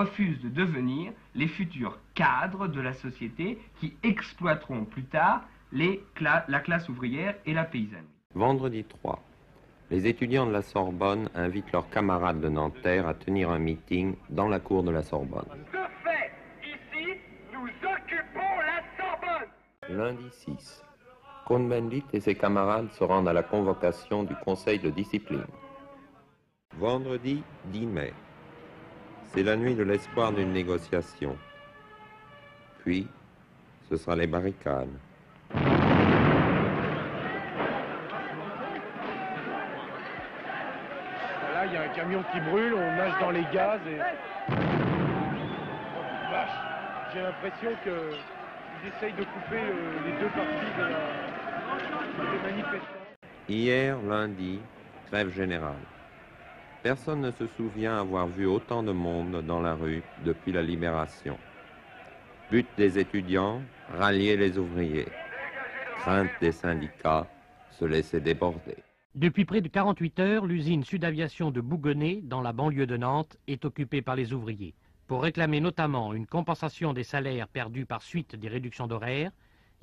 refusent de devenir les futurs cadres de la société qui exploiteront plus tard la classe ouvrière et la paysannerie. Vendredi 3. Les étudiants de la Sorbonne invitent leurs camarades de Nanterre à tenir un meeting dans la cour de la Sorbonne. De fait, ici, nous occupons la Sorbonne. Lundi 6. Cohn-Bendit et ses camarades se rendent à la convocation du conseil de discipline. Vendredi 10 mai. C'est la nuit de l'espoir d'une négociation. Puis, ce sera les barricades. Là, il y a un camion qui brûle, on nage dans les gaz et... Vache, j'ai l'impression qu'ils essayent de couper les deux parties des manifestants. Hier, lundi, grève générale. Personne ne se souvient avoir vu autant de monde dans la rue depuis la libération. But des étudiants, rallier les ouvriers. Crainte des syndicats, se laisser déborder. Depuis près de 48 heures, l'usine Sudaviation de Bouguenais, dans la banlieue de Nantes, est occupée par les ouvriers, pour réclamer notamment une compensation des salaires perdus par suite des réductions d'horaires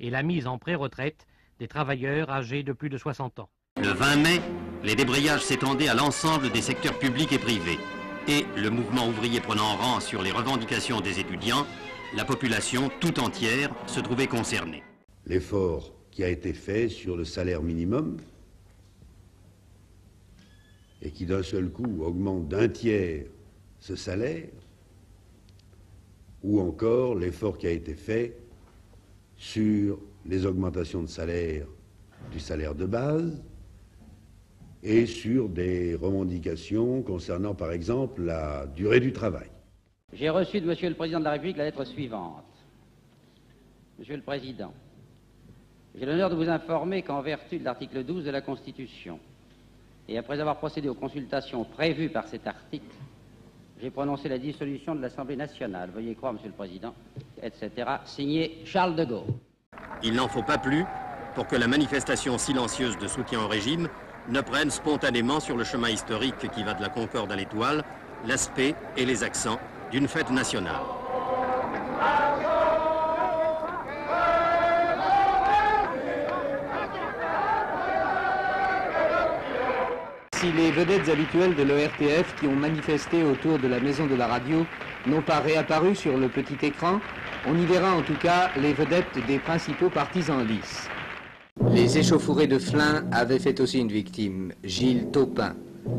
et la mise en pré-retraite des travailleurs âgés de plus de 60 ans. Le 20 mai, les débrayages s'étendaient à l'ensemble des secteurs publics et privés. Et le mouvement ouvrier prenant rang sur les revendications des étudiants, la population tout entière se trouvait concernée. L'effort qui a été fait sur le salaire minimum et qui d'un seul coup augmente d'un tiers ce salaire, ou encore l'effort qui a été fait sur les augmentations de salaire du salaire de base et sur des revendications concernant par exemple la durée du travail. J'ai reçu de Monsieur le Président de la République la lettre suivante. Monsieur le Président, j'ai l'honneur de vous informer qu'en vertu de l'article 12 de la Constitution, et après avoir procédé aux consultations prévues par cet article, j'ai prononcé la dissolution de l'Assemblée nationale. Veuillez croire, Monsieur le Président, etc. Signé Charles de Gaulle. Il n'en faut pas plus pour que la manifestation silencieuse de soutien au régime ne prenne spontanément sur le chemin historique qui va de la Concorde à l'Étoile l'aspect et les accents d'une fête nationale. Si les vedettes habituelles de l'ORTF qui ont manifesté autour de la maison de la radio n'ont pas réapparu sur le petit écran, on y verra en tout cas les vedettes des principaux partis en lice. Les échauffourées de Flins avaient fait aussi une victime, Gilles Taupin,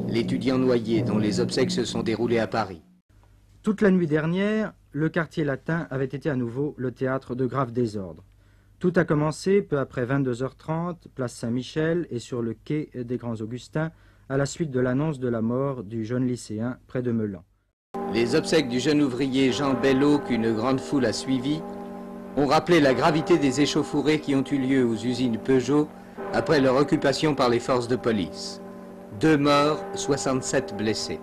l'étudiant noyé dont les obsèques se sont déroulées à Paris. Toute la nuit dernière, le quartier latin avait été à nouveau le théâtre de graves désordres. Tout a commencé peu après 22h30, place Saint-Michel et sur le quai des Grands Augustins, à la suite de l'annonce de la mort du jeune lycéen près de Meulan. Les obsèques du jeune ouvrier Jean Bello, qu'une grande foule a suivi, ont rappelé la gravité des échauffourées qui ont eu lieu aux usines Peugeot après leur occupation par les forces de police. 2 morts, 67 blessés.